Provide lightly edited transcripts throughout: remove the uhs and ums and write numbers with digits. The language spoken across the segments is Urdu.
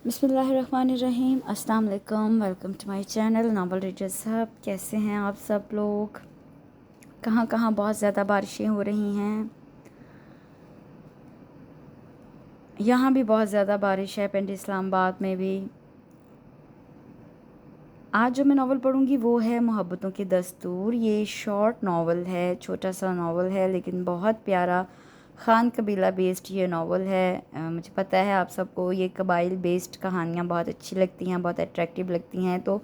بسم اللہ الرحمن الرحیم۔ السلام علیکم، welcome to my channel novel reader صاحب۔ کیسے ہیں آپ سب لوگ؟ کہاں کہاں بہت زیادہ بارشیں ہو رہی ہیں؟ یہاں بھی بہت زیادہ بارش ہے، پنڈی اسلام آباد میں بھی۔ آج جو میں ناول پڑھوں گی وہ ہے محبتوں کے دستور۔ یہ شارٹ ناول ہے، چھوٹا سا ناول ہے لیکن بہت پیارا۔ خان قبیلہ بیسڈ یہ ناول ہے۔ مجھے پتہ ہے آپ سب کو یہ قبائل بیسڈ کہانیاں بہت اچھی لگتی ہیں، بہت اٹریکٹیو لگتی ہیں، تو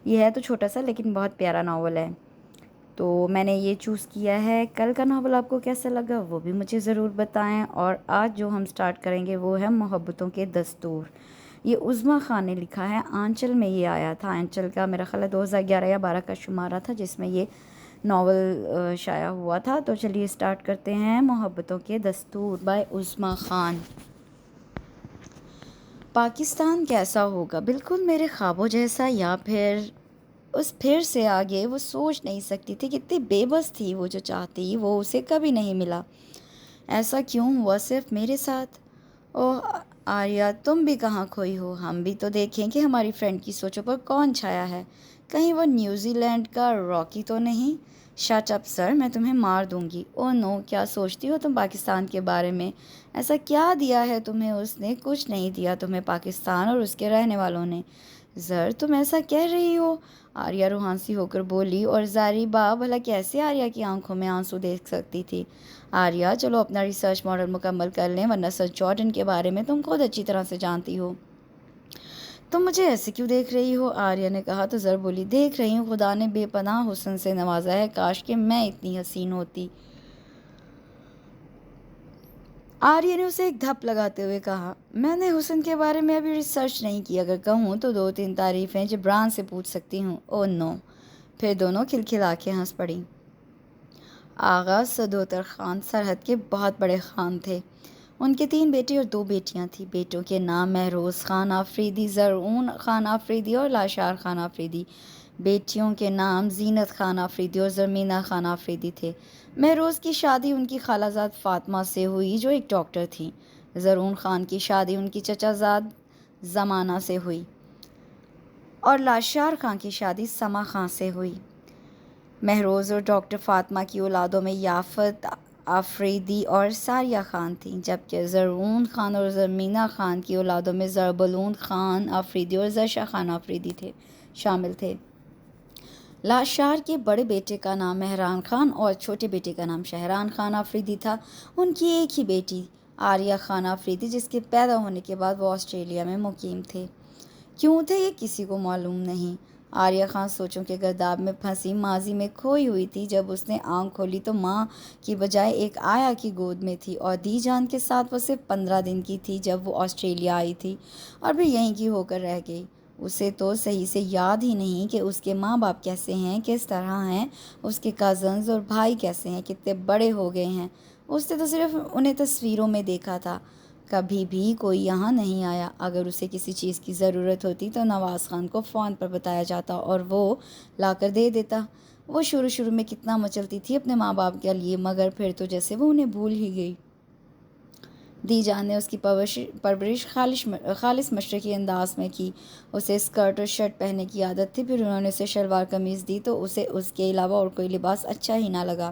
یہ ہے تو چھوٹا سا لیکن بہت پیارا ناول ہے، تو میں نے یہ چوز کیا ہے۔ کل کا ناول آپ کو کیسا لگا وہ بھی مجھے ضرور بتائیں۔ اور آج جو ہم سٹارٹ کریں گے وہ ہے محبتوں کے دستور۔ یہ عظمیٰ خان نے لکھا ہے، آنچل میں یہ آیا تھا۔ آنچل کا میرا خیال ہے 2011 یا 12 کا شمارہ تھا جس میں یہ ناول شائع ہوا تھا۔ تو چلیے سٹارٹ کرتے ہیں۔ محبتوں کے دستور بائی عظمیٰ خان۔ پاکستان کیسا ہوگا؟ بالکل میرے خوابوں جیسا، یا پھر سے آگے وہ سوچ نہیں سکتی تھی۔ کتنی بے بس تھی وہ، جو چاہتی وہ اسے کبھی نہیں ملا۔ ایسا کیوں ہوا صرف میرے ساتھ؟ اوہ آریہ، تم بھی کہاں کھوئی ہو؟ ہم بھی تو دیکھیں کہ ہماری فرینڈ کی سوچوں پر کون چھایا ہے۔ کہیں وہ نیوزی لینڈ کا راکی تو نہیں؟ شٹ اپ سر، میں تمہیں مار دوں گی۔ اوہ نو، کیا سوچتی ہو تم پاکستان کے بارے میں؟ ایسا کیا دیا ہے تمہیں اس نے؟ کچھ نہیں دیا تمہیں پاکستان اور اس کے رہنے والوں نے۔ زر، تم ایسا کہہ رہی ہو؟ آریہ روحانسی ہو کر بولی، اور زاری با بھلا کیسے آریہ کی آنکھوں میں آنسو دیکھ سکتی تھی؟ آریہ چلو اپنا ریسرچ ماڈل مکمل کر لیں، ورنہ سر جارڈن کے بارے میں تم خود اچھی طرح سے جانتی ہو۔ تم مجھے ایسے کیوں دیکھ رہی ہو؟ آریہ نے کہا تو زر بولی، دیکھ رہی ہوں خدا نے بے پناہ حسن سے نوازا ہے، کاش کہ میں اتنی حسین ہوتی۔ آریہ نے اسے ایک دھپ لگاتے ہوئے کہا، میں نے حسن کے بارے میں ابھی ریسرچ نہیں کی، اگر کہوں تو 2-3 تعریفیں جبران سے پوچھ سکتی ہوں۔ اوہ نو، پھر دونوں کھلکھلا کے ہنس پڑیں۔ آغا سدوتر خان سرحد کے بہت بڑے خان تھے۔ ان کے 3 بیٹے اور 2 بیٹیاں تھیں۔ بیٹوں کے نام مہروز خان آفریدی، زرعون خان آفریدی اور لاشار خان آفریدی۔ بیٹیوں کے نام زینت خان آفریدی اور زرمینہ خان آفریدی تھے۔ مہروز کی شادی ان کی خالہ زاد فاطمہ سے ہوئی جو ایک ڈاکٹر تھیں۔ زرعون خان کی شادی ان کی چچا زاد زمانہ سے ہوئی، اور لاشار خان کی شادی سما خان سے ہوئی۔ مہروز اور ڈاکٹر فاطمہ کی اولادوں میں یافت آفریدی اور ساریہ خان تھیں، جبکہ زرعون خان اور زرمینہ خان کی اولادوں میں زربلون خان آفریدی اور زرشا خان آفریدی شامل تھے۔ لاشار کے بڑے بیٹے کا نام مہران خان اور چھوٹے بیٹے کا نام شہران خان آفریدی تھا۔ ان کی ایک ہی بیٹی آریہ خان آفریدی، جس کے پیدا ہونے کے بعد وہ آسٹریلیا میں مقیم تھے۔ کیوں تھے یہ کسی کو معلوم نہیں۔ آریہ خان سوچوں کے گرداب میں پھنسی ماضی میں کھوئی ہوئی تھی۔ جب اس نے آنکھ کھولی تو ماں کی بجائے ایک آیا کی گود میں تھی، اور دی جان کے ساتھ وہ صرف 15 دن کی تھی جب وہ آسٹریلیا آئی تھی، اور بھی یہیں کی ہو کر رہ گئی۔ اسے تو صحیح سے یاد ہی نہیں کہ اس کے ماں باپ کیسے ہیں، کس طرح ہیں، اس کے کزنز اور بھائی کیسے ہیں، کتنے بڑے ہو گئے ہیں۔ اس نے تو صرف انہیں تصویروں میں دیکھا تھا، کبھی بھی کوئی یہاں نہیں آیا۔ اگر اسے کسی چیز کی ضرورت ہوتی تو نواز خان کو فون پر بتایا جاتا اور وہ لا کر دے دیتا۔ وہ شروع میں کتنا مچلتی تھی اپنے ماں باپ کے لیے، مگر پھر تو جیسے وہ انہیں بھول ہی گئی۔ دی جان نے اس کی پرورش خالص مشرقی انداز میں کی۔ اسے اسکرٹ اور شرٹ پہننے کی عادت تھی، پھر انہوں نے اسے شلوار قمیض دی تو اسے اس کے علاوہ اور کوئی لباس اچھا ہی نہ لگا۔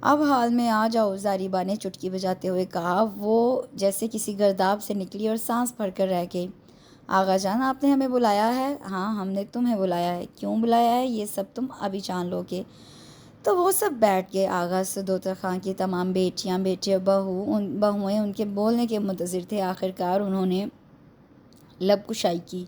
اب حال میں آ جاؤ، زاریبا نے چٹکی بجاتے ہوئے کہا۔ وہ جیسے کسی گرداب سے نکلی اور سانس بھر کر رہ گئی۔ آغا جان، آپ نے ہمیں بلایا ہے؟ ہاں، ہم نے تمہیں بلایا ہے۔ کیوں بلایا ہے یہ سب تم ابھی جان لو گے۔ تو وہ سب بیٹھ گئے۔ آغا سدوتر خان کی تمام بیٹیاں، بیٹے اور بہوئیں ان کے بولنے کے منتظر تھے۔ آخرکار انہوں نے لب کشائی کی۔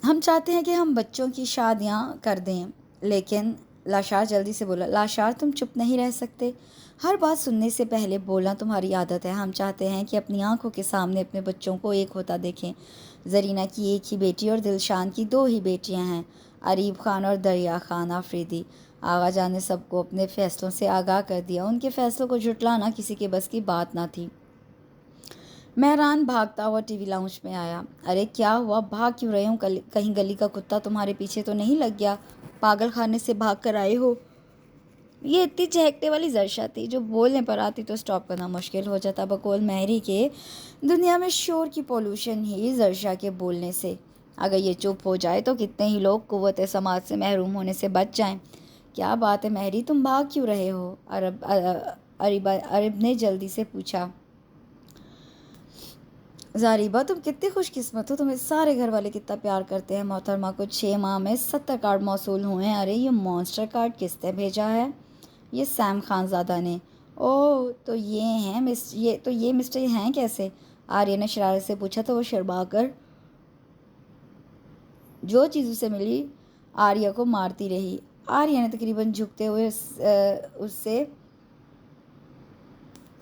ہم چاہتے ہیں کہ ہم بچوں کی شادیاں کر دیں، لیکن لاشار جلدی سے بولا۔ لاشار، تم چپ نہیں رہ سکتے؟ ہر بات سننے سے پہلے بولنا تمہاری عادت ہے۔ ہم چاہتے ہیں کہ اپنی آنکھوں کے سامنے اپنے بچوں کو ایک ہوتا دیکھیں۔ زرینہ کی ایک ہی بیٹی اور دلشان کی 2 ہی بیٹیاں ہیں، اریب خان اور دریا خان آفریدی۔ آغا جان نے سب کو اپنے فیصلوں سے آگاہ کر دیا۔ ان کے فیصلوں کو جھٹلانا کسی کے بس کی بات نہ تھی۔ مہران بھاگتا ہوا ٹی وی لاؤنج میں آیا۔ ارے کیا ہوا؟ بھاگ کیوں رہے ہو؟ کہیں گلی کا کتا تمہارے پیچھے تو نہیں لگ گیا؟ پاگل خانے سے بھاگ کر آئے ہو؟ یہ اتنی چہکنے والی زرشا تھی جو بولنے پر آتی تو سٹاپ کرنا مشکل ہو جاتا. بقول مہری کے دنیا میں شور کی پولوشن ہی زرشا کے بولنے سے. اگر یہ چپ ہو جائے تو کتنے ہی لوگ قوت سماعت سے محروم ہونے سے بچ جائیں. کیا بات ہے مہری، تم بھاگ کیوں رہے ہو؟ عرب نے جلدی سے پوچھا. زاریبا تم کتنی خوش قسمت ہو، تمہیں سارے گھر والے کتنا پیار کرتے ہیں. محترمہ کو 6 ماہ میں 70 کارڈ موصول ہوئے ہیں. ارے یہ مونسٹر کارڈ کس نے بھیجا ہے؟ یہ سیم خان زادہ نے. اوہ تو یہ مسٹر ہیں کیسے؟ آریہ نے شرارت سے پوچھا تو وہ شرما کر جو چیز اسے ملی آریہ کو مارتی رہی. آریہ نے تقریباً جھکتے ہوئے اس سے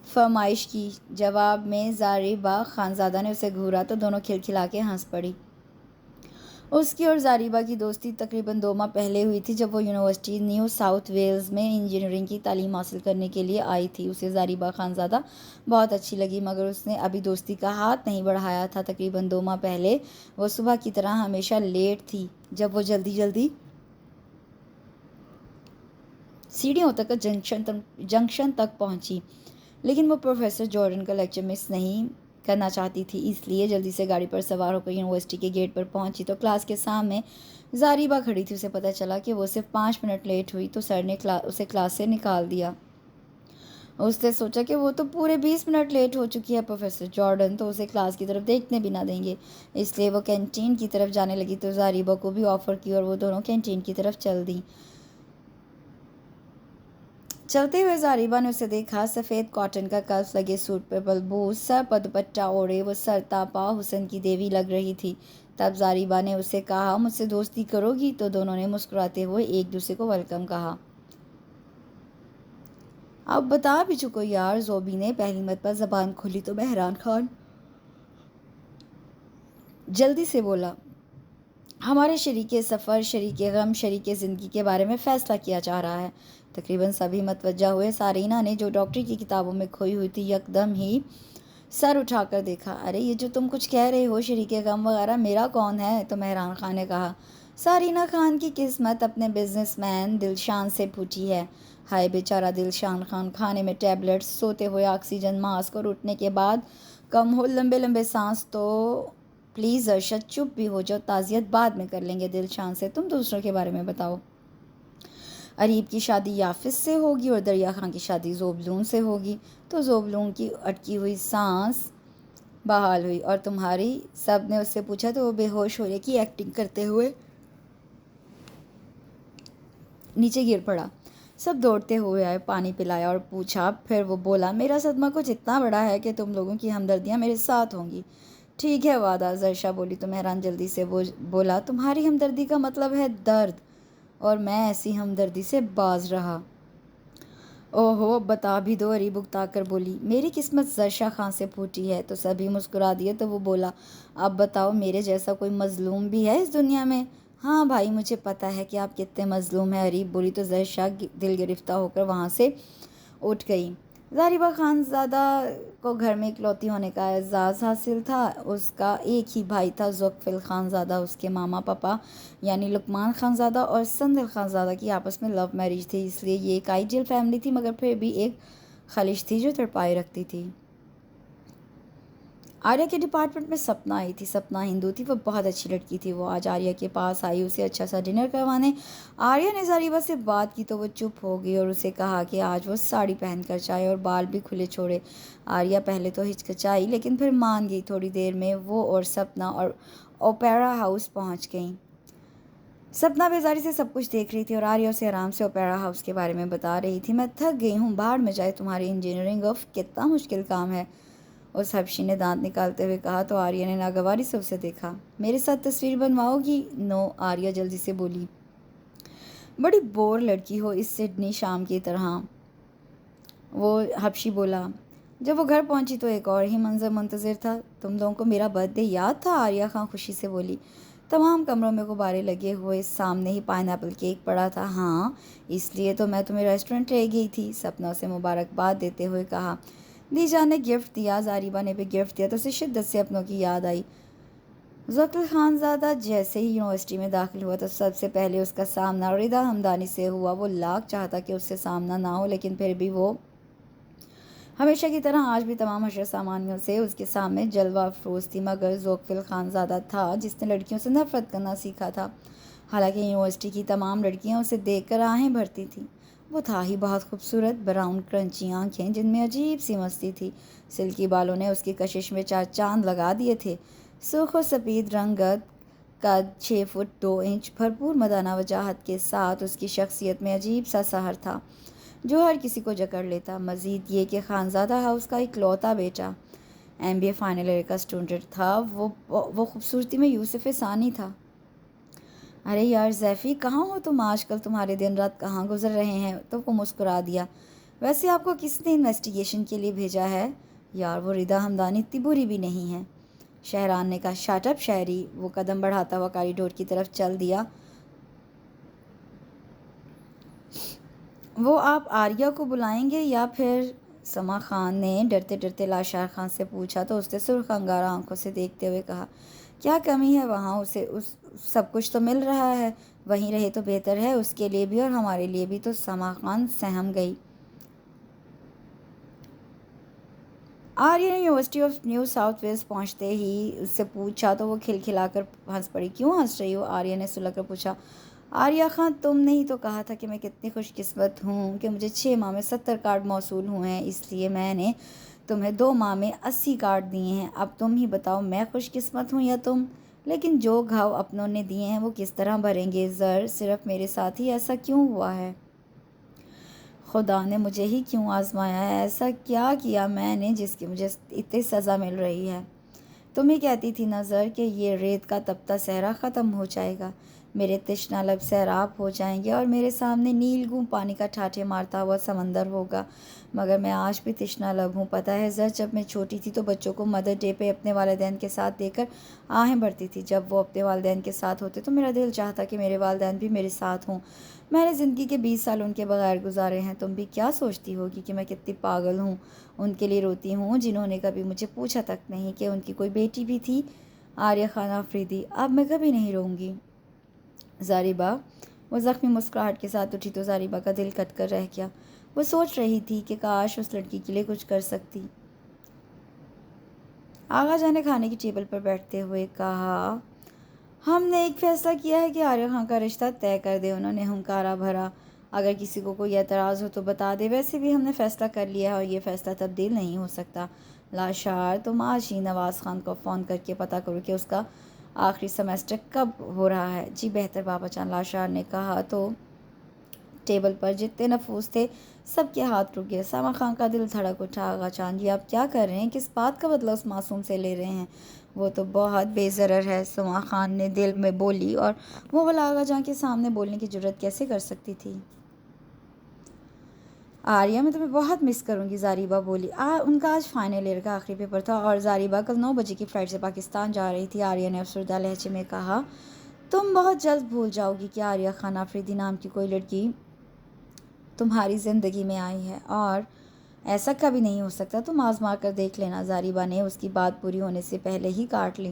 فرمائش کی. جواب میں زاریبا خانزادہ نے اسے گھورا تو دونوں کھلکھلا کے ہنس پڑی. اس کی اور زاریبا کی دوستی تقریباً 2 ماہ پہلے ہوئی تھی جب وہ یونیورسٹی نیو ساؤتھ ویلز میں انجینئرنگ کی تعلیم حاصل کرنے کے لیے آئی تھی. اسے زاریبا خانزادہ بہت اچھی لگی مگر اس نے ابھی دوستی کا ہاتھ نہیں بڑھایا تھا. تقریباً 2 ماہ پہلے وہ صبح کی طرح ہمیشہ لیٹ تھی جب وہ جلدی سیڑھیوں تک جنکشن تک پہنچی، لیکن وہ پروفیسر جارڈن کا لیکچر مس نہیں کرنا چاہتی تھی، اس لیے جلدی سے گاڑی پر سوار ہو کر یونیورسٹی کے گیٹ پر پہنچی تو کلاس کے سامنے زاریبا کھڑی تھی. اسے پتہ چلا کہ وہ صرف 5 منٹ لیٹ ہوئی تو سر نے اسے کلاس سے نکال دیا. اس نے سوچا کہ وہ تو پورے 20 منٹ لیٹ ہو چکی ہے، پروفیسر جارڈن تو اسے کلاس کی طرف دیکھنے بھی نہ دیں گے، اس لیے وہ کینٹین کی طرف جانے لگی تو زاریبا کو بھی آفر کی اور وہ دونوں کینٹین کی طرف چل دیں. چلتے ہوئے زاریبا نے اسے دیکھا. سفید کاٹن کا کلف لگے سوٹ پہ بلبوس، سر پر دوپٹہ اوڑھے وہ سرتاپا حسن کی دیوی لگ رہی تھی. تب زاریبا نے اسے کہا مجھ سے دوستی کرو گی؟ تو دونوں نے مسکراتے ہوئے ایک دوسرے کو ویلکم کہا. اب بتا بھی چکو یار، زوبی نے پہلی مرتبہ زبان کھولی تو مہران خان جلدی سے بولا. ہمارے شریک سفر، شریک غم، شریک زندگی کے بارے میں فیصلہ کیا جا رہا ہے. تقریباً سبھی متوجہ ہوئے. سارینا نے جو ڈاکٹری کی کتابوں میں کھوئی ہوئی تھی یکدم ہی سر اٹھا کر دیکھا. ارے یہ جو تم کچھ کہہ رہے ہو شریک غم وغیرہ، میرا کون ہے؟ تو مہران خان نے کہا. سارینا خان کی قسمت اپنے بزنس مین دلشان سے پھوٹی ہے. ہائے بیچارہ دلشان خان، کھانے میں ٹیبلٹس، سوتے ہوئے آکسیجن ماسک اور اٹھنے کے بعد کم ہو لمبے لمبے سانس. تو پلیز ارشد چپ بھی ہو جاؤ، تعزیت بعد میں کر لیں گے دلشان سے، تم دوسروں کے بارے میں بتاؤ. اریب کی شادی یافس سے ہوگی اور دریا خان کی شادی زوبلون سے ہوگی. تو زوبلون کی اٹکی ہوئی سانس بحال ہوئی. اور تمہاری؟ سب نے اس سے پوچھا تو وہ بے ہوش ہونے کی ایکٹنگ کرتے ہوئے نیچے گر پڑا. سب دوڑتے ہوئے آئے، پانی پلایا اور پوچھا. پھر وہ بولا میرا صدمہ کچھ اتنا بڑا ہے کہ تم لوگوں کی ہمدردیاں میرے ساتھ ہوں گی. ٹھیک ہے وعدہ. زرشا بولی تو مہران جلدی سے بولا تمہاری ہمدردی کا مطلب ہے درد، اور میں ایسی ہمدردی سے باز رہا. اوہو بتا بھی دو. اریب اکتا کر بولی. میری قسمت زرشا خان سے پھوٹی ہے. تو سبھی مسکرا دیے. تو وہ بولا اب بتاؤ میرے جیسا کوئی مظلوم بھی ہے اس دنیا میں؟ ہاں بھائی مجھے پتہ ہے کہ آپ کتنے مظلوم ہیں. اریب بولی تو زرشا دل گرفتہ ہو کر وہاں سے اٹھ گئی. زاریبا خانزادہ کو گھر میں اکلوتی ہونے کا اعزاز حاصل تھا. اس کا ایک ہی بھائی تھا زوکفل خانزادہ. اس کے ماما پاپا یعنی لقمان خانزادہ اور سندل خانزادہ کی آپس میں لو میرج تھی، اس لیے یہ ایک آئیڈیل فیملی تھی مگر پھر بھی ایک خلش تھی جو تڑپائی رکھتی تھی. آریہ کے ڈپارٹمنٹ میں سپنا آئی تھی. سپنا ہندو تھی، وہ بہت اچھی لڑکی تھی. وہ آج آریہ کے پاس آئی اسے اچھا سا ڈنر کروانے. آریہ نے زاریبا سے بات کی تو وہ چپ ہو گئی اور اسے کہا کہ آج وہ ساڑی پہن کر جائے اور بال بھی کھلے چھوڑے. آریہ پہلے تو ہچکچائی لیکن پھر مان گئی. تھوڑی دیر میں وہ اور سپنا اور اوپیرا ہاؤس پہنچ گئیں. سپنا بیزاری سے سب کچھ دیکھ رہی تھی اور آریہ اسے آرام سے اوپیرا ہاؤس کے بارے میں بتا رہی تھی. میں تھک گئی ہوں، باہر میں جائے تمہاری انجینئرنگ. اف کتنا مشکل کام ہے، اس حبشی نے دانت نکالتے ہوئے کہا. تو آریہ نے ناگواری سے اسے دیکھا. میرے ساتھ تصویر بنواؤ گی؟ نو. آریہ جلدی سے بولی. بڑی بور لڑکی ہو اس سڈنی شام کی طرح، وہ حبشی بولا. جب وہ گھر پہنچی تو ایک اور ہی منظر منتظر تھا. تم لوگوں کو میرا برتھ ڈے یاد تھا؟ آریہ خان خوشی سے بولی. تمام کمروں میں غبارے لگے ہوئے، سامنے ہی پائن ایپل کیک پڑا تھا. ہاں اس لیے تو میں تمہیں ریسٹورنٹ لے گئی تھی. سپنا اسے مبارکباد دیتے ہوئے کہا. دی جان نے گفٹ دیا. زاریبا نے بھی گفٹ دیا تو اسے شدت سے اپنوں کی یاد آئی. ذوقل خانزادہ جیسے ہی یونیورسٹی میں داخل ہوا تو سب سے پہلے اس کا سامنا رضا ہمدانی سے ہوا۔ وہ لاکھ چاہتا کہ اس سے سامنا نہ ہو، لیکن پھر بھی وہ ہمیشہ کی طرح آج بھی تمام حشر سامانیوں سے اس کے سامنے جلوہ افروز تھی، مگر ذوقل خانزادہ تھا جس نے لڑکیوں سے نفرت کرنا سیکھا تھا۔ حالانکہ یونیورسٹی کی تمام لڑکیاں اسے دیکھ کر آہیں بھرتی تھیں۔ وہ تھا ہی بہت خوبصورت، براؤن کرنچی آنکھیں جن میں عجیب سی مستی تھی، سلکی بالوں نے اس کی کشش میں چار چاند لگا دیے تھے، سرخ و سفید رنگت، قد 6 فٹ 2 انچ، بھرپور مردانہ وجاہت کے ساتھ اس کی شخصیت میں عجیب سا سحر تھا جو ہر کسی کو جکڑ لیتا۔ مزید یہ کہ خانزادہ ہاؤس کا اکلوتا بیٹا MBA فائنل ایئر کا اسٹوڈنٹ تھا، وہ خوبصورتی میں یوسف ثانی تھا۔ ارے یار زیفی، کہاں ہو تم آج کل؟ تمہارے دن رات کہاں گزر رہے ہیں؟ تو وہ مسکرا دیا۔ ویسے آپ کو کس نے انویسٹیگیشن کے لیے بھیجا ہے؟ یار وہ رضا ہمدانی اتنی بری بھی نہیں ہے، شہران نے کہا۔ شٹ اپ شہری، وہ قدم بڑھاتا ہوا کاریڈور کی طرف چل دیا۔ وہ آپ آریہ کو بلائیں گے یا پھر؟ سما خان نے ڈرتے ڈرتے لاشار خان سے پوچھا تو اس نے سرخ انگارہ آنکھوں سے دیکھتے ہوئے کہا، کیا کمی ہے وہاں؟ اسے سب کچھ تو مل رہا ہے، وہیں رہے تو بہتر ہے، اس کے لیے بھی اور ہمارے لیے بھی۔ تو سما خان سہم گئی۔ آریہ نے university of New South Wales پہنچتے ہی اس سے پوچھا تو وہ کھلکھلا کر ہنس پڑی۔ کیوں ہنس رہی ہو؟ آریہ نے سلگ کر پوچھا۔ آریہ خان، تم نے ہی تو کہا تھا کہ میں کتنی خوش قسمت ہوں کہ مجھے 6 ماہ میں 70 کارڈ موصول ہوئے ہیں، اس لیے میں نے تمہیں 2 ماہ میں 80 کارڈ دیے ہیں۔ اب تم ہی بتاؤ، میں خوش قسمت ہوں یا تم؟ لیکن جو گھاؤ اپنوں نے دیے ہیں وہ کس طرح بھریں گے؟ زر صرف میرے ساتھ ہی ایسا کیوں ہوا ہے؟ خدا نے مجھے ہی کیوں آزمایا ہے؟ ایسا کیا کیا میں نے جس کی مجھے اتنی سزا مل رہی ہے؟ تم ہی کہتی تھی نظر کہ یہ ریت کا تپتا صحرا ختم ہو جائے گا، میرے تشنا لب سیراب ہو جائیں گے اور میرے سامنے نیل گوں پانی کا ٹھاٹھے مارتا ہوا سمندر ہوگا، مگر میں آج بھی تشنا لب ہوں۔ پتہ ہے زر، جب میں چھوٹی تھی تو بچوں کو مدر ڈے پہ اپنے والدین کے ساتھ دے کر آہیں بھرتی تھی۔ جب وہ اپنے والدین کے ساتھ ہوتے تو میرا دل چاہتا کہ میرے والدین بھی میرے ساتھ ہوں۔ میں نے زندگی کے 20 سال ان کے بغیر گزارے ہیں۔ تم بھی کیا سوچتی ہوگی کہ میں کتنی پاگل ہوں؟ ان کے لیے روتی ہوں جنہوں نے کبھی مجھے پوچھا تک نہیں کہ ان کی کوئی بیٹی بھی تھی۔ آریہ خان آفریدی، اب میں کبھی نہیں روں گی۔ زاریبا، وہ زخمی مسکراہٹ کے ساتھ اٹھی تو زاریبا کا دل کٹ کر رہ گیا۔ وہ سوچ رہی تھی کہ کاش اس لڑکی کے لیے کچھ کر سکتی۔ آغا جان نے کھانے کی ٹیبل پر بیٹھتے ہوئے کہا، ہم نے ایک فیصلہ کیا ہے کہ آریہ خان کا رشتہ طے کر دے۔ انہوں نے ہنکارا بھرا۔ اگر کسی کو کوئی اعتراض ہو تو بتا دے، ویسے بھی ہم نے فیصلہ کر لیا ہے اور یہ فیصلہ تبدیل نہیں ہو سکتا۔ لاشار، تم آج ہی نواز خان کو فون کر کے پتہ کرو کہ اس کا آخری سیمسٹر کب ہو رہا ہے۔ جی بہتر بابا جان، لاشار نے کہا تو ٹیبل پر جتنے نفوس تھے سب کے ہاتھ رک گئے۔ سما خان کا دل دھڑک اٹھا۔ آغا جان جی آپ کیا کر رہے ہیں؟ کس بات کا بدلہ اس معصوم سے لے رہے ہیں؟ وہ تو بہت بے ضرر ہے، سما خان نے دل میں بولی، اور وہ بھلا آغا جان کے سامنے بولنے کی جرات کیسے کر سکتی تھی؟ آریہ، میں تمہیں بہت مس کروں گی، زاریبا بولی۔ ان کا آج فائنل ایئر کا آخری پیپر تھا اور زاریبا کل 9 بجے کی فلائٹ سے پاکستان جا رہی تھی۔ آریہ نے افسردہ لہجے میں کہا، تم بہت جلد بھول جاؤ گی کہ آریہ خان آفریدی نام کی کوئی لڑکی تمہاری زندگی میں آئی ہے، اور ایسا کبھی نہیں ہو سکتا۔ تم آزما کر دیکھ لینا۔ زاریبا نے اس کی بات پوری ہونے سے پہلے ہی کاٹ لی۔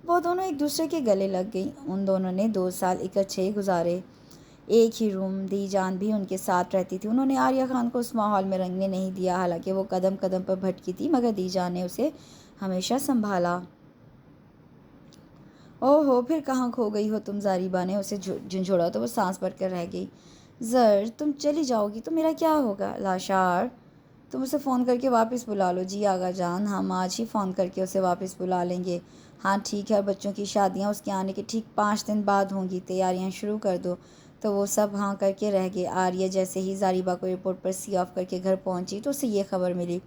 وہ دونوں ایک دوسرے کے گلے لگ گئیں۔ ان دونوں نے 2 سال اکٹھے گزارے، ایک ہی روم۔ دی جان بھی ان کے ساتھ رہتی تھی۔ انہوں نے آریہ خان کو اس ماحول میں رنگنے نہیں دیا، حالانکہ وہ قدم قدم پر بھٹکی تھی، مگر دی جان نے اسے ہمیشہ سنبھالا۔ اوہ ہو، پھر کہاں کھو گئی ہو تم؟ زاریبا نے اسے جھنجھوڑا تو وہ سانس بھر کر رہ گئی۔ زر، تم چلی جاؤ گی تو میرا کیا ہوگا؟ لاشار، تم اسے فون کر کے واپس بلا لو۔ جی آغا جان، ہم آج ہی فون کر کے اسے واپس بلا لیں گے۔ ہاں ٹھیک ہے، اور بچوں کی شادیاں اس کے آنے کے ٹھیک 5 دن بعد ہوں گی، تیاریاں شروع کر دو۔ تو وہ سب ہاں کر کے رہ گئے۔ آریہ جیسے ہی زاریبا کو ایئرپورٹ پر سی آف کر کے گھر پہنچی تو اسے یہ خبر ملی۔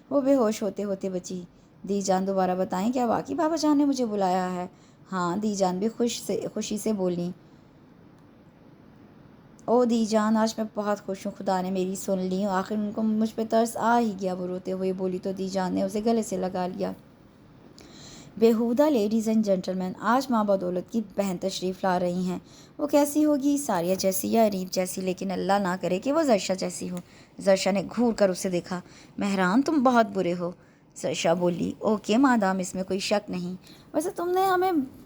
وہ بے ہوش ہوتے ہوتے بچی۔ دی جان، دوبارہ بتائیں، کیا واقعی بابا جان نے مجھے بلایا ہے؟ ہاں، دی جان بھی خوشی سے بولی۔ او دی جان، آج میں بہت خوش ہوں، خدا نے میری سن لی، آخر ان کو مجھ پہ ترس آ ہی گیا۔ وہ روتے ہوئے بولی تو دی جان نے اسے گلے سے لگا لیا۔ بیہودہ لیڈیز اینڈ جنٹلمین، آج ماں بدولت کی بہن تشریف لا رہی ہیں۔ وہ کیسی ہوگی؟ ساریہ جیسی یا ریت جیسی؟ لیکن اللہ نہ کرے کہ وہ زرشا جیسی ہو۔ زرشا نے گھور کر اسے دیکھا۔ مہران، تم بہت برے ہو، زرشا بولی۔ اوکے مادام، اس میں کوئی شک نہیں۔ ویسے تم نے ہمیں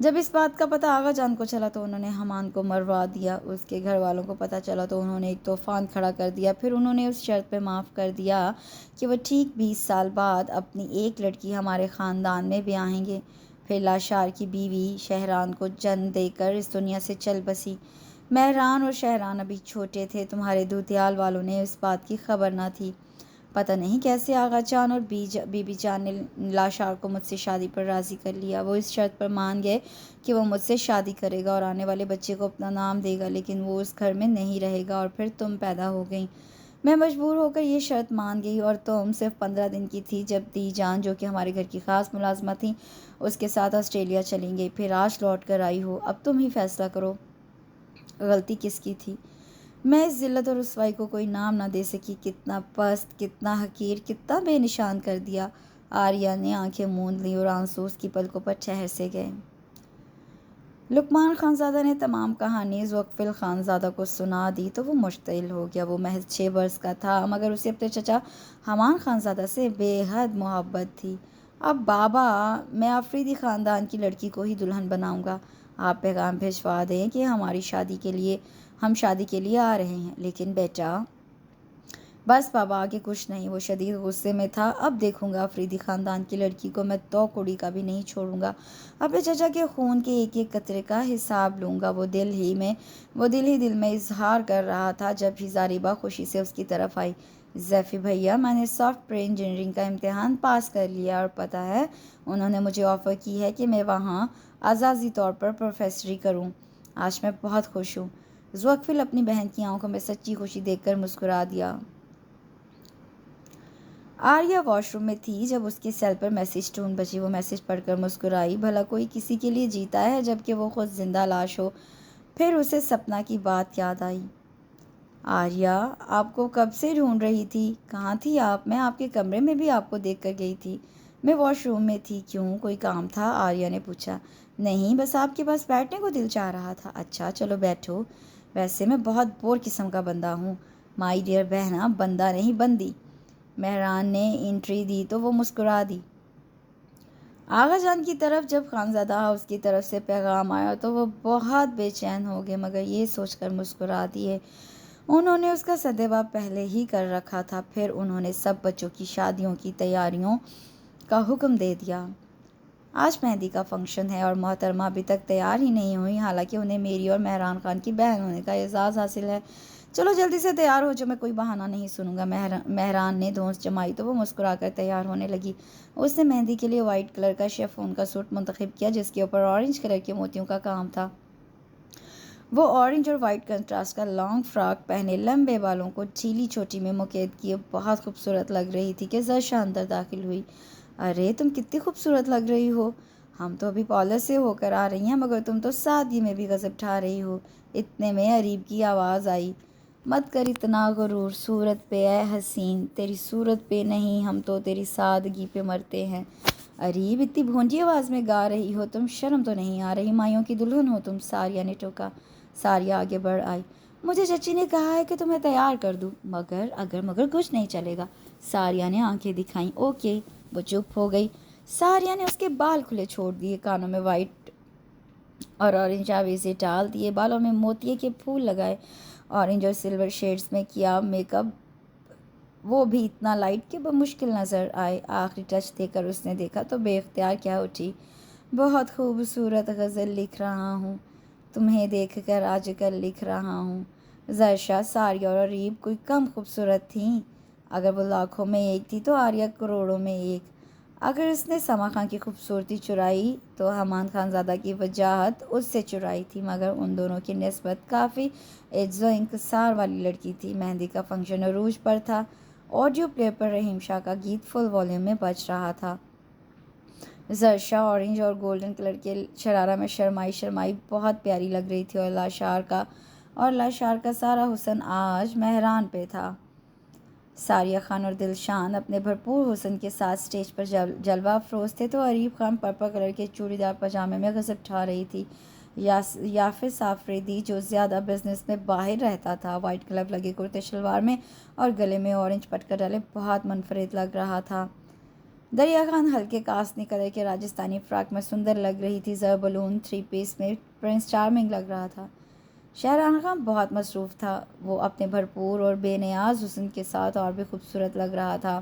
جب اس بات کا پتہ آغا جان کو چلا تو انہوں نے حمان کو مروا دیا۔ اس کے گھر والوں کو پتہ چلا تو انہوں نے ایک طوفان کھڑا کر دیا۔ پھر انہوں نے اس شرط پہ معاف کر دیا کہ وہ ٹھیک 20 سال بعد اپنی ایک لڑکی ہمارے خاندان میں بیاہیں گے۔ پھر لاشار کی بیوی شہران کو جن دے کر اس دنیا سے چل بسی۔ مہران اور شہران ابھی چھوٹے تھے، تمہارے دودھیال والوں نے اس بات کی خبر نہ تھی۔ پتہ نہیں کیسے آغا جان اور بی بی جان نے لاشار کو مجھ سے شادی پر راضی کر لیا۔ وہ اس شرط پر مان گئے کہ وہ مجھ سے شادی کرے گا اور آنے والے بچے کو اپنا نام دے گا، لیکن وہ اس گھر میں نہیں رہے گا۔ اور پھر تم پیدا ہو گئیں۔ میں مجبور ہو کر یہ شرط مان گئی اور تم صرف 15 دن کی تھی جب دی جان، جو کہ ہمارے گھر کی خاص ملازمہ تھی، اس کے ساتھ آسٹریلیا چلی گئی۔ پھر آج لوٹ کر آئی ہو۔ اب تم ہی فیصلہ کرو، غلطی کس کی تھی؟ میں اس ذلت اور رسوائی کو کوئی نام نہ دے سکی۔ کتنا پست، کتنا حقیر، کتنا بے نشان کر دیا۔ آریہ نے آنکھیں موند لیں اور آنسو اس کی پلکوں پر ٹھہر سے گئے۔ لقمان خانزادہ نے تمام کہانی ذوقفل خانزادہ کو سنا دی تو وہ مشتعل ہو گیا۔ وہ محض 6 برس کا تھا، مگر اسے اپنے چچا حمان خانزادہ سے بے حد محبت تھی۔ اب بابا، میں آفریدی خاندان کی لڑکی کو ہی دلہن بناؤں گا۔ آپ پیغام بھجوا دیں کہ ہم شادی کے لیے آ رہے ہیں۔ لیکن بیٹا، بس بابا، آگے کچھ نہیں۔ وہ شدید غصے میں تھا۔ اب دیکھوں گا آفریدی خاندان کی لڑکی کو میں تو کڑی کا بھی نہیں چھوڑوں گا۔ اپنے چچا کے خون کے ایک ایک قطرے کا حساب لوں گا۔ وہ دل ہی دل میں اظہار کر رہا تھا جب ہی زاریبا خوشی سے اس کی طرف آئی۔ زیفی بھیا، میں نے سافٹ ویئر انجینئرنگ کا امتحان پاس کر لیا اور پتہ ہے انہوں نے مجھے آفر کی ہے کہ میں وہاں اعزازی طور پر پروفیسری کروں۔ آج میں بہت خوش ہوں۔ ذوقفل اپنی بہن کی آنکھوں میں سچی خوشی دیکھ کر مسکرا دیا۔ آریہ واش روم میں تھی جب اس کے سیل پر میسج ٹون بجی۔ وہ میسج پڑھ کر مسکرائی۔ بھلا کوئی کسی کے لیے جیتا ہے جبکہ وہ خود زندہ لاش ہو؟ پھر اسے سپنا کی بات یاد آئی۔ آریہ، آپ کو کب سے ڈھونڈ رہی تھی۔ کہاں تھی آپ؟ میں آپ کے کمرے میں بھی آپ کو دیکھ کر گئی تھی۔ میں واش روم میں تھی۔ کیوں، کوئی کام تھا؟ آریہ نے پوچھا۔ نہیں، بس آپ کے پاس بیٹھنے کو دل چاہ رہا تھا۔ اچھا، چلو بیٹھو۔ ویسے میں بہت بور قسم کا بندہ ہوں۔ مائی ڈیئر بہنا، بندہ نہیں بندی۔ مہران نے انٹری دی تو وہ مسکرا دی۔ آغا جان کی طرف جب خانزادہ ہاؤس کی طرف سے پیغام آیا تو وہ بہت بے چین ہو گئے، مگر یہ سوچ کر مسکرا دیے انہوں نے اس کا سدباب پہلے ہی کر رکھا تھا۔ پھر انہوں نے سب بچوں کی شادیوں کی تیاریوں کا حکم دے دیا۔ آج مہندی کا فنکشن ہے اور محترمہ ابھی تک تیار ہی نہیں ہوئی، حالانکہ انہیں میری اور مہران خان کی بہن ہونے کا اعزاز حاصل ہے۔ چلو جلدی سے تیار ہو جو، میں کوئی بہانہ نہیں سنوں گا۔ مہران نے دھونس جمائی تو وہ مسکرا کر تیار ہونے لگی۔ اس نے مہندی کے لیے وائٹ کلر کا شیفون کا سوٹ منتخب کیا جس کے اوپر آرنج کلر کے موتیوں کا کام تھا۔ وہ آرنج اور وائٹ کنٹراسٹ کا لانگ فراک پہنے لمبے بالوں کو ڈھیلی چوٹی میں مقید کیے بہت خوبصورت لگ رہی تھی کہ زرشا اندر داخل ہوئی۔ ارے تم کتنی خوبصورت لگ رہی ہو۔ ہم تو ابھی پالر سے ہو کر آ رہی ہیں مگر تم تو سادگی میں بھی غضب ڈھا رہی ہو۔ اتنے میں اریب کی آواز آئی۔ مت کر اتنا غرور، صورت پہ اے حسین، تیری صورت پہ نہیں، ہم تو تیری سادگی پہ مرتے ہیں۔ اریب، اتنی بھونجی آواز میں گا رہی ہو، تم شرم تو نہیں آ رہی؟ مائیوں کی دلہن ہو تم، ساریہ نے ٹوکا۔ ساریہ آگے بڑھ آئی۔ مجھے چچی نے کہا ہے کہ تمہیں تیار کر دوں، مگر کچھ نہیں چلے گا۔ ساریہ نے آنکھیں دکھائیں۔ اوکے۔ وہ چپ ہو گئی۔ ساریہ نے اس کے بال کھلے چھوڑ دیے، کانوں میں وائٹ اور آرنج آویزے ڈال دیے، بالوں میں موتیے کے پھول لگائے، آرنج اور سلور شیڈز میں کیا میک اپ، وہ بھی اتنا لائٹ کہ بمشکل نظر آئے۔ آخری ٹچ دے کر اس نے دیکھا تو بے اختیار کیا اٹھی۔ بہت خوبصورت غزل لکھ رہا ہوں، تمہیں دیکھ کر آج کل لکھ رہا ہوں۔ زرشا، ساریہ اور اریب کوئی کم خوبصورت تھیں؟ اگر وہ لاکھوں میں ایک تھی تو آریہ کروڑوں میں ایک۔ اگر اس نے سما خان کی خوبصورتی چرائی تو حمان خانزادہ کی وجاہت اس سے چرائی تھی، مگر ان دونوں کی نسبت کافی عجز و انکسار والی لڑکی تھی۔ مہندی کا فنکشن عروج پر تھا۔ آڈیو پلیئر پر رحیم شاہ کا گیت فل والیوم میں بج رہا تھا۔ زرشا آرنج اور گولڈن کلر کے شرارہ میں شرمائی بہت پیاری لگ رہی تھی، اور لاشار کا سارا حسن آج مہران پہ تھا۔ ساریہ خان اور دلشان اپنے بھرپور حسن کے ساتھ سٹیج پر جلوہ افروز تھے تو اریب خان پرپل کلر کے چوڑی دار پاجامے میں غضب ڈھا رہی تھی۔ یافس آفریدی، جو زیادہ بزنس میں باہر رہتا تھا، وائٹ کلر لگے کرتے شلوار میں اور گلے میں آرنج پٹکا ڈالے بہت منفرد لگ رہا تھا۔ دریا خان ہلکے کاسنی کلر کے راجستھانی فراک میں سندر لگ رہی تھی. زربلون 3 پیس میں پرنس چارمنگ لگ رہا تھا. شہران خان بہت مصروف تھا. وہ اپنے بھرپور اور بے نیاز حسن کے ساتھ اور بھی خوبصورت لگ رہا تھا.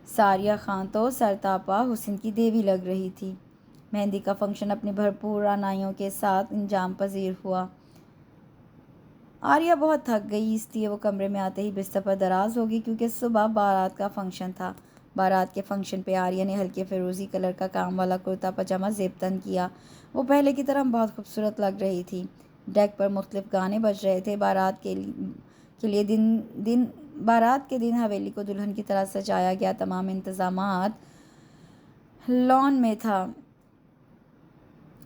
ساریہ خان تو سرتاپا حسن کی دیوی لگ رہی تھی. مہندی کا فنکشن اپنی بھرپور رعنائیوں کے ساتھ انجام پذیر ہوا. آریہ بہت تھک گئی، اس لیے وہ کمرے میں آتے ہی بستر پر دراز ہو گئی کیونکہ صبح بارات کا فنکشن تھا. بارات کے فنکشن پہ آریہ نے ہلکے فیروزی کلر کا کام والا کرتا پاجامہ زیب تن کیا. وہ پہلے کی طرح بہت خوبصورت لگ رہی تھی. ڈیک پر مختلف گانے بج رہے تھے. بارات کے دن حویلی کو دلہن کی طرح سجایا گیا. تمام انتظامات لان میں تھا.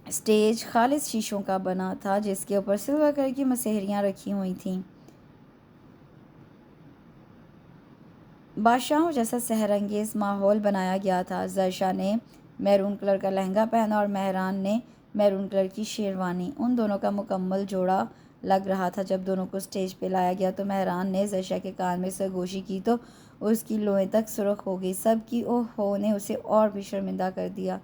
اسٹیج خالص شیشوں کا بنا تھا جس کے اوپر سلور کلر کی مسہریاں رکھی ہوئی تھیں. بادشاہوں جیسا سحر انگیز ماحول بنایا گیا تھا. زرشا نے میرون کلر کا لہنگا پہنا اور مہران نے میرون کلر کی شیروانی. ان دونوں کا مکمل جوڑا لگ رہا تھا. جب دونوں کو اسٹیج پہ لایا گیا تو مہران نے زرشا کے کان میں سرگوشی کی تو اس کی لوئیں تک سرخ ہو گئی. سب کی اوہ ہو نے اسے اور بھی شرمندہ کر دیا.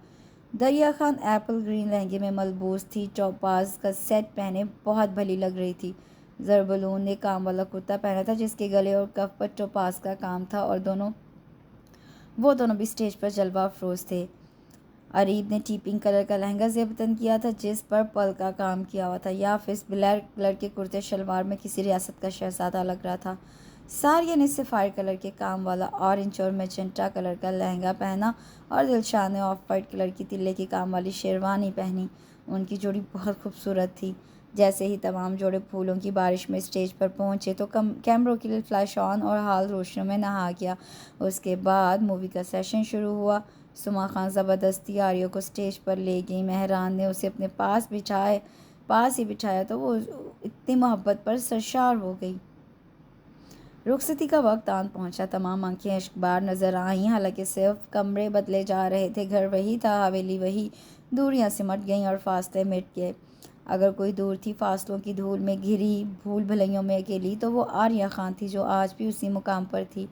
دریا خان ایپل گرین لہنگے میں ملبوس تھی. ٹوپاز کا سیٹ پہنے بہت بھلی لگ رہی تھی. زربلون نے کام والا کرتا پہنا تھا جس کے گلے اور کف پر ٹوپاز کا کام تھا اور وہ دونوں بھی اسٹیج پر جلوہ افروز تھے. اریب نے ٹی پنک کلر کا لہنگا زیب تن کیا تھا جس پر پل کا کام کیا ہوا تھا. یافس بلیک کلر کے کرتے شلوار میں کسی ریاست کا شہزادہ لگ رہا تھا. ساریہ نے سفائر کلر کے کام والا آرنج اور میجنٹا کلر کا لہنگا پہنا اور دلشاد نے آف وائٹ کلر کی تلے کی کام والی شیروانی پہنی. ان کی جوڑی بہت خوبصورت تھی. جیسے ہی تمام جوڑے پھولوں کی بارش میں اسٹیج پر پہنچے تو کیمروں کے لیے فلیش آن اور ہال روشنیوں میں نہا گیا. اس کے بعد مووی کا سیشن شروع ہوا. سما خان زبردستی آریہ کو اسٹیج پر لے گئی. مہران نے اسے اپنے پاس ہی بٹھایا تو وہ اتنی محبت پر سرشار ہو گئی. رخصتی کا وقت آن پہنچا. تمام آنکھیں اشکبار نظر آئیں. حالانکہ صرف کمرے بدلے جا رہے تھے. گھر وہی تھا، حویلی وہی. دوریاں سمٹ گئیں اور فاصلے مٹ گئے. اگر کوئی دور تھی فاصلوں کی دھول میں گھری بھول بھلیوں میں اکیلی تو وہ آریہ خان تھی جو آج بھی اسی مقام پر تھی.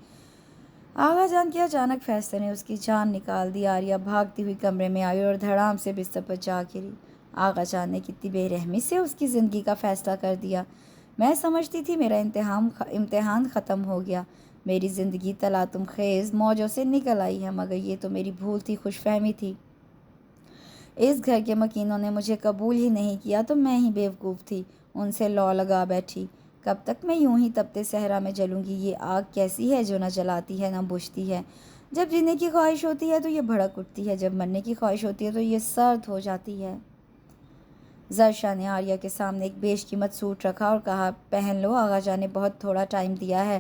آغا جان کے اچانک فیصلے نے اس کی جان نکال دی. آریہ بھاگتی ہوئی کمرے میں آئی اور دھڑام سے بستر پر جا گری. آغا جان نے کتنی بے رحمی سے اس کی زندگی کا فیصلہ کر دیا. میں سمجھتی تھی میرا امتحان ختم ہو گیا. میری زندگی تلاطم خیز موجوں سے نکل آئی ہے، مگر یہ تو میری بھول تھی، خوش فہمی تھی. اس گھر کے مکینوں نے مجھے قبول ہی نہیں کیا تو میں ہی بیوقوف تھی، ان سے لو لگا بیٹھی. کب تک میں یوں ہی تپتے صحرا میں جلوں گی؟ یہ آگ کیسی ہے جو نہ جلاتی ہے نہ بجھتی ہے. جب جینے کی خواہش ہوتی ہے تو یہ بھڑک اٹھتی ہے، جب مرنے کی خواہش ہوتی ہے تو یہ سرد ہو جاتی ہے. زرشا نے آریہ کے سامنے ایک بیش قیمت سوٹ رکھا اور کہا، پہن لو، آغا جان نے بہت تھوڑا ٹائم دیا ہے.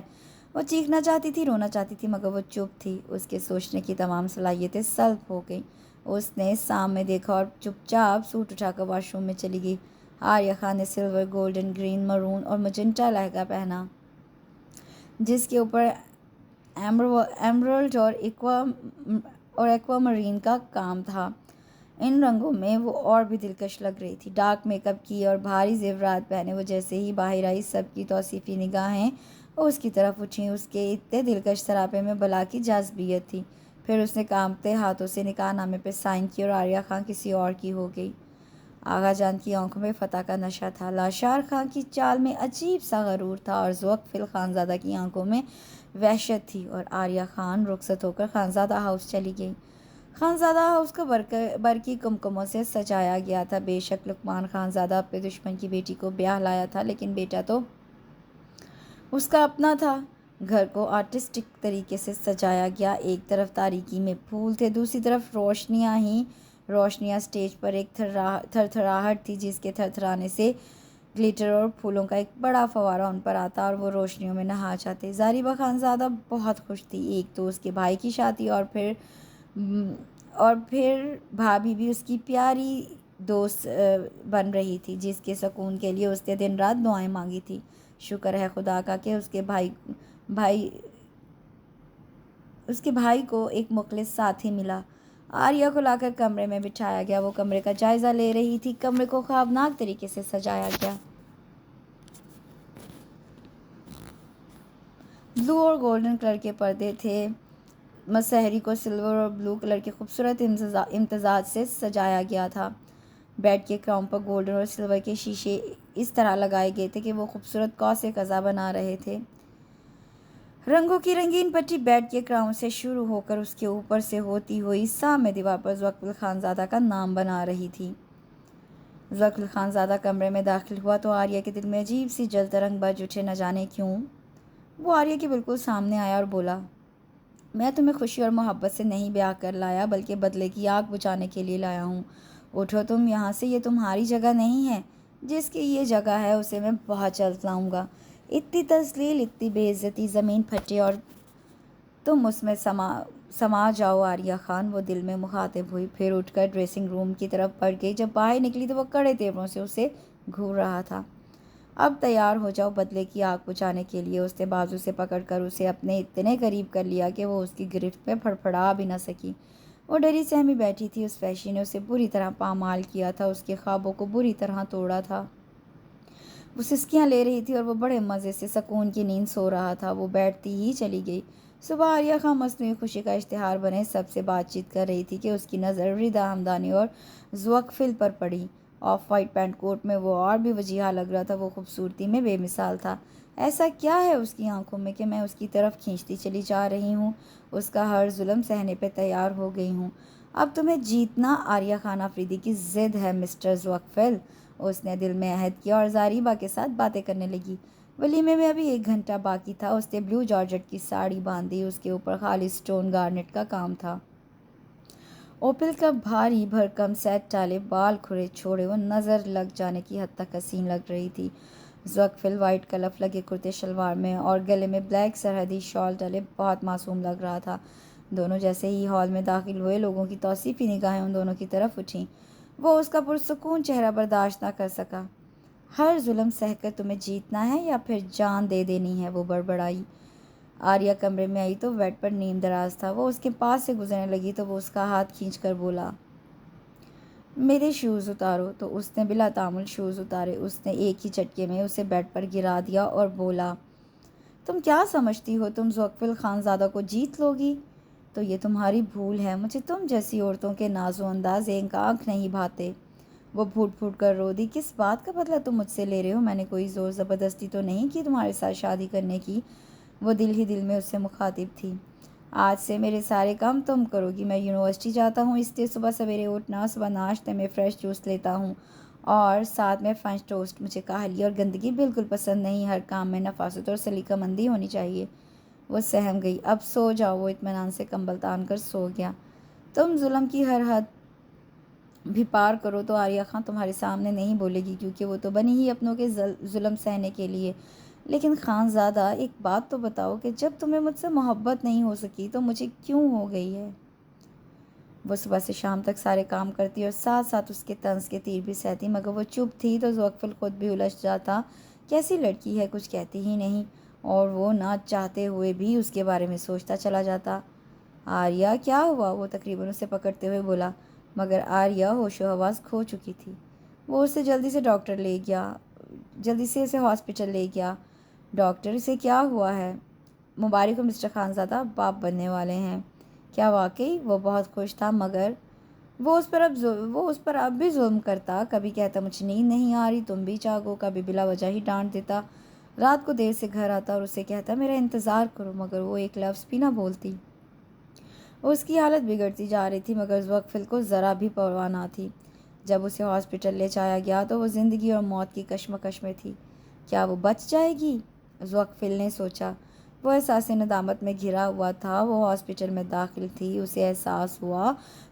وہ چیخنا چاہتی تھی، رونا چاہتی تھی، مگر وہ چپ تھی. اس کے سوچنے کی تمام صلاحیتیں سلب ہو گئیں. اس نے سامنے دیکھا اور چپ چاپ سوٹ اٹھا کر واش روم میں چلی گئی. آریہ خان نے سلور، گولڈن، گرین، مرون اور مجنٹا لہنگا پہنا جس کے اوپر ایمرلڈ اور ایکوا مرین کا کام تھا. ان رنگوں میں وہ اور بھی دلکش لگ رہی تھی. ڈارک میک اپ کی اور بھاری زیورات پہنے وہ جیسے ہی باہر آئی سب کی توصیفی نگاہیں اس کی طرف اٹھیں. اس کے اتنے دلکش سراپے میں بلا کی جاذبیت تھی. پھر اس نے کانپتے ہاتھوں سے نکاح نامے پہ سائن کی اور آریہ خان کسی اور کی ہو گئی. آغا جان کی آنکھوں میں فتح کا نشہ تھا. لاشار خان کی چال میں عجیب سا غرور تھا اور ذوق خانزادہ کی آنکھوں میں وحشت تھی. اور آریہ خان رخصت ہو کر خانزادہ ہاؤس چلی گئی. خانزادہ ہاؤس کو برقی کمکموں سے سجایا گیا تھا. بے شک لقمان خانزادہ اپنے دشمن کی بیٹی کو بیاہ لایا تھا، لیکن بیٹا تو اس کا اپنا تھا. گھر کو آرٹسٹک طریقے سے سجایا گیا. ایک طرف تاریکی میں پھول تھے، دوسری طرف روشنیاں ہی روشنیاں. اسٹیج پر ایک تھرتھراہٹ تھی جس کے تھرتھرانے سے گلیٹر اور پھولوں کا ایک بڑا فوارہ ان پر آتا اور وہ روشنیوں میں نہا جاتے. زاریبا خانزادہ بہت خوش تھی. ایک تو اس کے بھائی کی شادی اور پھر بھابھی بھی اس کی پیاری دوست بن رہی تھی جس کے سکون کے لیے اس نے دن رات دعائیں مانگی تھی. شکر ہے خدا کا کہ اس کے بھائی کو ایک مخلص ساتھی ملا. آریہ کو لا کر کمرے میں بٹھایا گیا. وہ کمرے کا جائزہ لے رہی تھی. کمرے کو خوابناک طریقے سے سجایا گیا. بلو اور گولڈن کلر کے پردے تھے. مسحری کو سلور اور بلو کلر کے خوبصورت امتزاج سے سجایا گیا تھا۔ بیڈ کے کراؤن پر گولڈن اور سلور کے شیشے اس طرح لگائے گئے تھے کہ وہ خوبصورت قوس قزح بنا رہے تھے۔ رنگوں کی رنگین پٹی بیڈ کے کراؤن سے شروع ہو کر اس کے اوپر سے ہوتی ہوئی سامنے دیوار پر ذوقفل خانزادہ کا نام بنا رہی تھی۔ ذوقفل خانزادہ کمرے میں داخل ہوا تو آریہ کے دل میں عجیب سی جل ترنگ بج اٹھے، نہ جانے کیوں۔ وہ آریہ کے بالکل سامنے آیا اور بولا، میں تمہیں خوشی اور محبت سے نہیں بیاہ کر لایا بلکہ بدلے کی آگ بجھانے کے لیے لایا ہوں۔ اٹھو تم یہاں سے، یہ تمہاری جگہ نہیں ہے۔ جس کی یہ جگہ ہے اسے میں بہت جلد لاؤں گا۔ اتنی تذلیل، اتنی بے عزتی زمین پھٹے اور تم اس میں سما جاؤ آریہ خان، وہ دل میں مخاطب ہوئی۔ پھر اٹھ کر ڈریسنگ روم کی طرف بڑھ گئی۔ جب باہر نکلی تو وہ کڑے تیوروں سے اسے گھور رہا تھا۔ اب تیار ہو جاؤ بدلے کی آگ بجھانے کے لیے۔ اس نے بازو سے پکڑ کر اسے اپنے اتنے قریب کر لیا کہ وہ اس کی گرفت میں پھڑپڑا بھی نہ سکی۔ وہ ڈری سہمی بیٹھی تھی۔ اس وحشی نے اسے بری طرح پامال کیا تھا، اس کے خوابوں کو بری طرح توڑا تھا۔ وہ سسکیاں لے رہی تھی اور وہ بڑے مزے سے سکون کی نیند سو رہا تھا۔ وہ بیٹھتی ہی چلی گئی۔ صبح آریہ خان مصنوعی خوشی کا اشتہار بنے سب سے بات چیت کر رہی تھی کہ اس کی نظر رضا ہمدانی اور ذوقفل پر پڑی۔ آف وائٹ پینٹ کوٹ میں وہ اور بھی وجیہہ لگ رہا تھا۔ وہ خوبصورتی میں بے مثال تھا۔ ایسا کیا ہے اس کی آنکھوں میں کہ میں اس کی طرف کھینچتی چلی جا رہی ہوں؟ اس کا ہر ظلم سہنے پہ تیار ہو گئی ہوں۔ اب تمہیں جیتنا آریہ خان آفریدی کی ضد ہے مسٹر ذوقفل۔ اس نے دل میں عہد کیا اور زاریبا کے ساتھ باتیں کرنے لگی۔ ولیمے میں ابھی 1 گھنٹہ باقی تھا۔ اس نے بلو جارجٹ کی ساڑی باندھی، اس کے اوپر خالص سٹون گارنٹ کا کام تھا۔ اوپل کا بھاری بھرکم سیٹ ڈالے بال کھرے چھوڑے وہ نظر لگ جانے کی حد تک حسین لگ رہی تھی۔ ذوقفل وائٹ کلف لگے کرتے شلوار میں اور گلے میں بلیک سرحدی شال ڈالے بہت معصوم لگ رہا تھا۔ دونوں جیسے ہی ہال میں داخل ہوئے لوگوں کی توصیفی نگاہیں ان دونوں کی طرف اٹھیں۔ وہ اس کا پرسکون چہرہ برداشت نہ کر سکا۔ ہر ظلم سہ کر تمہیں جیتنا ہے یا پھر جان دے دینی ہے، وہ بڑبڑائی۔ آریہ کمرے میں آئی تو بیڈ پر نیم دراز تھا۔ وہ اس کے پاس سے گزرنے لگی تو وہ اس کا ہاتھ کھینچ کر بولا، میرے شوز اتارو۔ تو اس نے بلا تعامل شوز اتارے۔ اس نے ایک ہی جھٹکے میں اسے بیڈ پر گرا دیا اور بولا، تم کیا سمجھتی ہو تم ذوقفل خانزادہ کو جیت لو گی؟ تو یہ تمہاری بھول ہے۔ مجھے تم جیسی عورتوں کے ناز و انداز ایک آنکھ نہیں بھاتے۔ وہ پھوٹ پھوٹ کر رو دی۔ کس بات کا بدلہ تم مجھ سے لے رہے ہو؟ میں نے کوئی زور زبردستی تو نہیں کی تمہارے ساتھ شادی کرنے کی۔ وہ دل ہی دل میں اس سے مخاطب تھی۔ آج سے میرے سارے کام تم کرو گی۔ میں یونیورسٹی جاتا ہوں اس لیے صبح سویرے اٹھنا، صبح ناشتے میں فریش جوس لیتا ہوں اور ساتھ میں فرینچ ٹوسٹ۔ مجھے کاہلی اور گندگی بالکل پسند نہیں۔ ہر کام میں نفاست اور سلیقہ مندی ہونی چاہیے۔ وہ سہم گئی۔ اب سو جاؤ۔ وہ اطمینان سے کمبل تان کر سو گیا۔ تم ظلم کی ہر حد بھی پار کرو تو آریہ خان تمہارے سامنے نہیں بولے گی، کیونکہ وہ تو بنی ہی اپنوں کے ظلم سہنے کے لیے۔ لیکن خانزادہ ایک بات تو بتاؤ کہ جب تمہیں مجھ سے محبت نہیں ہو سکی تو مجھے کیوں ہو گئی ہے؟ وہ صبح سے شام تک سارے کام کرتی اور ساتھ ساتھ اس کے طنز کے تیر بھی سہتی، مگر وہ چپ تھی تو ذوقفل خود بھی الجھ جاتا۔ کیسی لڑکی ہے، کچھ کہتی ہی نہیں، اور وہ نہ چاہتے ہوئے بھی اس کے بارے میں سوچتا چلا جاتا۔ آریہ کیا ہوا؟ وہ تقریباً اسے پکڑتے ہوئے بولا، مگر آریہ ہوش و حواس کھو چکی تھی۔ وہ اسے جلدی سے اسے ہاسپٹل لے گیا۔ ڈاکٹر، اسے کیا ہوا ہے؟ مبارک ہو مسٹر خانزادہ، باپ بننے والے ہیں۔ کیا واقعی؟ وہ بہت خوش تھا، مگر وہ اس پر اب بھی ظلم کرتا۔ کبھی کہتا مجھے نیند نہیں آ رہی، تم بھی جاگو، کبھی بلا وجہ ہی ڈانٹ دیتا۔ رات کو دیر سے گھر آتا اور اسے کہتا میرا انتظار کرو، مگر وہ ایک لفظ بھی نہ بولتی۔ اس کی حالت بگڑتی جا رہی تھی، مگر ذوقفل کو ذرا بھی پرواہ نہ تھی۔ جب اسے ہاسپٹل لے جایا گیا تو وہ زندگی اور موت کی کشمکش میں تھی۔ کیا وہ بچ جائے گی؟ ذوقفل نے سوچا۔ وہ احساس ندامت میں گھرا ہوا تھا۔ وہ ہاسپٹل میں داخل تھی، اسے احساس ہوا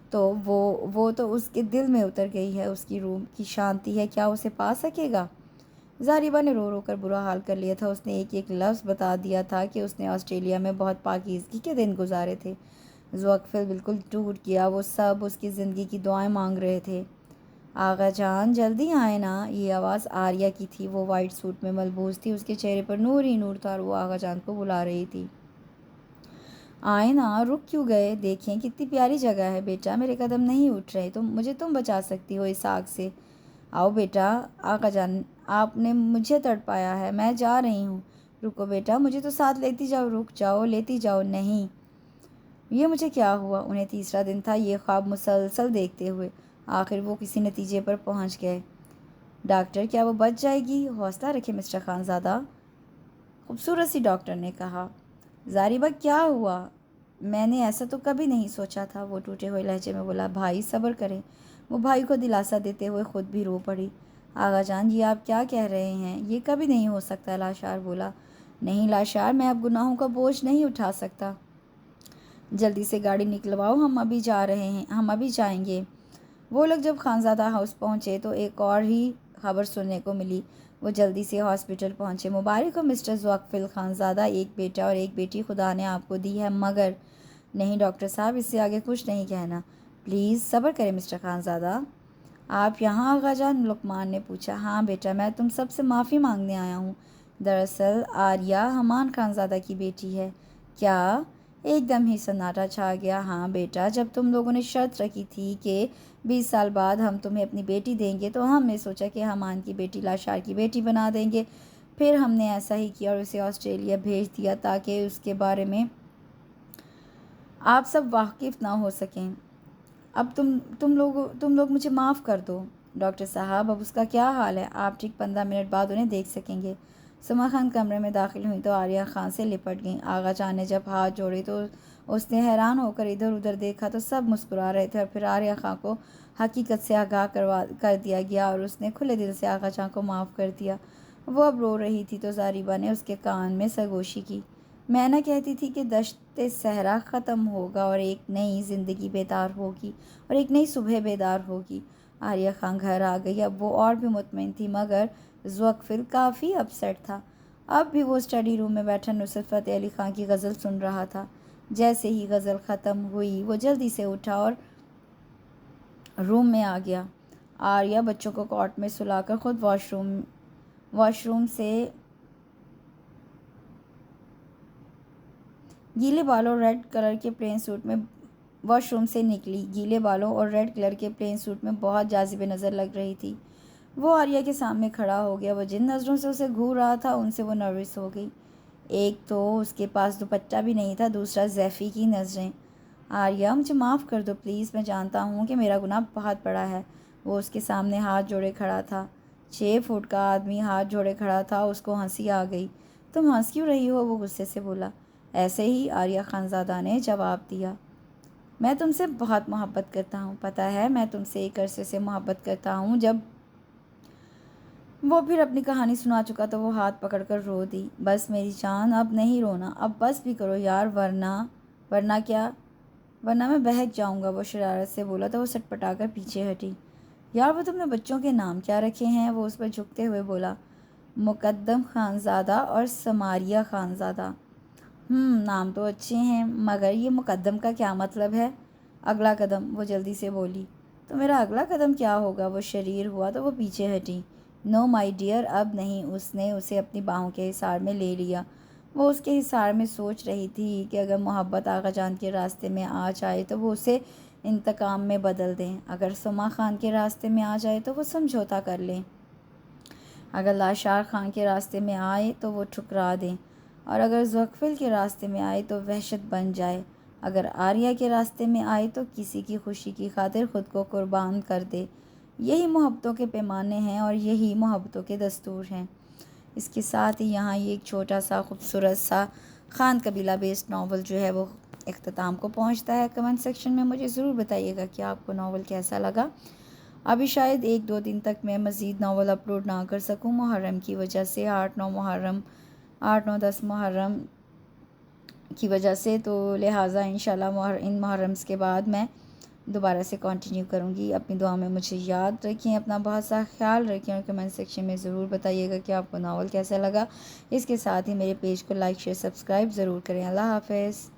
تو وہ تو اس کے دل میں اتر گئی ہے۔ اس کی روح کی شانتی ہے، کیا اسے پا سکے گا؟ زاریبا نے رو رو کر برا حال کر لیا تھا۔ اس نے ایک ایک لفظ بتا دیا تھا کہ اس نے آسٹریلیا میں بہت پاکیزگی کے دن گزارے تھے۔ ذوقفل بالکل ٹوٹ گیا۔ وہ سب اس کی زندگی کی دعائیں مانگ رہے تھے۔ آغا جان جلدی آئے نا، یہ آواز آریہ کی تھی۔ وہ وائٹ سوٹ میں ملبوس تھی، اس کے چہرے پر نور ہی نور تھا اور وہ آغا جان کو بلا رہی تھی۔ آئے نا، رک کیوں گئے؟ دیکھیں کتنی پیاری جگہ ہے بیٹا، میرے قدم نہیں اٹھ رہے، تم بچا سکتی ہو اس آگ سے۔ آؤ بیٹا، آقا جان آپ نے مجھے تڑپایا ہے، میں جا رہی ہوں۔ رکو بیٹا، مجھے تو ساتھ لیتی جاؤ۔ رک جاؤ، لیتی جاؤ۔ نہیں، یہ مجھے کیا ہوا؟ انہیں تیسرا دن تھا یہ خواب مسلسل دیکھتے ہوئے آخر وہ کسی نتیجے پر پہنچ گئے۔ ڈاکٹر، کیا وہ بچ جائے گی؟ حوصلہ رکھے مسٹر خانزادہ، خوبصورت سی ڈاکٹر نے کہا۔ زاریبا، کیا ہوا؟ میں نے ایسا تو کبھی نہیں سوچا تھا، وہ ٹوٹے ہوئے لہجے میں بولا۔ بھائی صبر کریں۔ وہ بھائی کو دلاسا دیتے ہوئے خود بھی رو پڑی۔ آغا جان، یہ آپ کیا کہہ رہے ہیں؟ یہ کبھی نہیں ہو سکتا، لاشار بولا۔ نہیں لاشار، میں اب گناہوں کا بوجھ نہیں اٹھا سکتا۔ جلدی سے گاڑی نکلواؤ، ہم ابھی جائیں گے۔ وہ لوگ جب خانزادہ ہاؤس پہنچے تو ایک اور ہی خبر سننے کو ملی۔ وہ جلدی سے ہاسپٹل پہنچے۔ مبارک ہو مسٹر ذوقفل خانزادہ، ایک بیٹا اور ایک بیٹی خدا نے آپ کو دی ہے، مگر… نہیں ڈاکٹر صاحب، اس سے آگے کچھ نہیں کہنا۔ پلیز صبر کریں مسٹر خانزادہ۔ آپ یہاں آغا جان؟ لقمان نے پوچھا۔ ہاں بیٹا، میں تم سب سے معافی مانگنے آیا ہوں۔ دراصل آریہ حمان خانزادہ کی بیٹی ہے۔ کیا؟ ایک دم ہی سناٹا چھا گیا۔ ہاں بیٹا، جب تم لوگوں نے شرط رکھی تھی کہ 20 سال بعد ہم تمہیں اپنی بیٹی دیں گے تو ہم نے سوچا کہ حمان کی بیٹی لاشار کی بیٹی بنا دیں گے۔ پھر ہم نے ایسا ہی کیا اور اسے آسٹریلیا بھیج دیا تاکہ اس کے بارے میں آپ سب واقف نہ ہو سکیں۔ اب تم لوگ مجھے معاف کر دو۔ ڈاکٹر صاحب، اب اس کا کیا حال ہے؟ آپ ٹھیک 15 منٹ بعد انہیں دیکھ سکیں گے۔ سما خان کمرے میں داخل ہوئیں تو آریہ خان سے لپٹ گئیں۔ آغا جان نے جب ہاتھ جوڑے تو اس نے حیران ہو کر ادھر ادھر دیکھا تو سب مسکرا رہے تھے، اور پھر آریہ خان کو حقیقت سے آگاہ کر دیا گیا اور اس نے کھلے دل سے آغا جان کو معاف کر دیا۔ وہ اب رو رہی تھی تو زاریبا نے اس کے کان میں سرگوشی کی۔ میں نہ کہتی تھی کہ دشت صحرا ختم ہوگا اور ایک نئی زندگی بیدار ہوگی اور ایک نئی صبح بیدار ہوگی۔ آریہ خان گھر آ گئی۔ اب وہ اور بھی مطمئن تھی، مگر ذوقفل کافی اپسیٹ تھا۔ اب بھی وہ اسٹڈی روم میں بیٹھا نصرت فتح علی خان کی غزل سن رہا تھا۔ جیسے ہی غزل ختم ہوئی وہ جلدی سے اٹھا اور روم میں آ گیا۔ آریہ بچوں کو کاٹ میں سلا کر خود واش روم سے گیلے بالوں اور ریڈ کلر کے پلین سوٹ میں واش روم سے نکلی۔ گیلے بالوں اور ریڈ کلر کے پلین سوٹ میں بہت جاذب نظر لگ رہی تھی۔ وہ آریہ کے سامنے کھڑا ہو گیا۔ وہ جن نظروں سے اسے گھور رہا تھا ان سے وہ نروس ہو گئی۔ ایک تو اس کے پاس دوپٹہ بھی نہیں تھا، دوسرا زیفی کی نظریں۔ آریہ، مجھے معاف کر دو پلیز، میں جانتا ہوں کہ میرا گناہ بہت بڑا ہے۔ وہ اس کے سامنے ہاتھ جوڑے کھڑا تھا۔ 6 فٹ کا آدمی ہاتھ جوڑے کھڑا تھا۔ اس کو ہنسی آ گئی۔ تم ہنس کیوں رہی ہو؟ وہ غصے سے بولا۔ ایسے ہی، آریہ خانزادہ نے جواب دیا۔ میں تم سے بہت محبت کرتا ہوں، پتہ ہے میں تم سے ایک عرصے سے محبت کرتا ہوں۔ جب وہ پھر اپنی کہانی سنا چکا تو وہ ہاتھ پکڑ کر رو دی۔ بس میری جان، اب نہیں رونا، اب بس بھی کرو یار، ورنہ کیا؟ ورنہ میں بہک جاؤں گا، وہ شرارت سے بولا تو وہ سٹ پٹا کر پیچھے ہٹی۔ یار، وہ تم نے بچوں کے نام کیا رکھے ہیں؟ وہ اس پر جھکتے ہوئے بولا۔ مقدم خانزادہ اور سماریہ خانزادہ۔ نام تو اچھے ہیں، مگر یہ مقدم کا کیا مطلب ہے؟ اگلا قدم، وہ جلدی سے بولی۔ تو میرا اگلا قدم کیا ہوگا؟ وہ شریر ہوا تو وہ پیچھے ہٹی۔ نو مائی ڈیئر، اب نہیں۔ اس نے اسے اپنی باہوں کے حصار میں لے لیا۔ وہ اس کے حصار میں سوچ رہی تھی کہ اگر محبت آغا جان کے راستے میں آ جائے تو وہ اسے انتقام میں بدل دیں، اگر سما خان کے راستے میں آ جائے تو وہ سمجھوتا کر لیں، اگر لاشار خان کے راستے میں آئے تو وہ ٹھکرا دیں، اور اگر ذوقفل کے راستے میں آئے تو وحشت بن جائے، اگر آریہ کے راستے میں آئے تو کسی کی خوشی کی خاطر خود کو قربان کر دے۔ یہی محبتوں کے پیمانے ہیں اور یہی محبتوں کے دستور ہیں۔ اس کے ساتھ ہی یہاں یہ ایک چھوٹا سا خوبصورت سا خان قبیلہ بیسڈ ناول جو ہے وہ اختتام کو پہنچتا ہے۔ کمنٹ سیکشن میں مجھے ضرور بتائیے گا کہ آپ کو ناول کیسا لگا۔ ابھی شاید 1-2 دن تک میں مزید ناول اپلوڈ نہ کر سکوں محرم کی وجہ سے، 8-9-10 محرم کی وجہ سے، تو لہٰذا انشاءاللہ ان محرمس کے بعد میں دوبارہ سے کنٹینیو کروں گی۔ اپنی دعا میں مجھے یاد رکھیں، اپنا بہت سا خیال رکھیں، اور کمنٹ سیکشن میں ضرور بتائیے گا کہ آپ کو ناول کیسا لگا۔ اس کے ساتھ ہی میرے پیج کو لائک، شیئر، سبسکرائب ضرور کریں۔ اللہ حافظ۔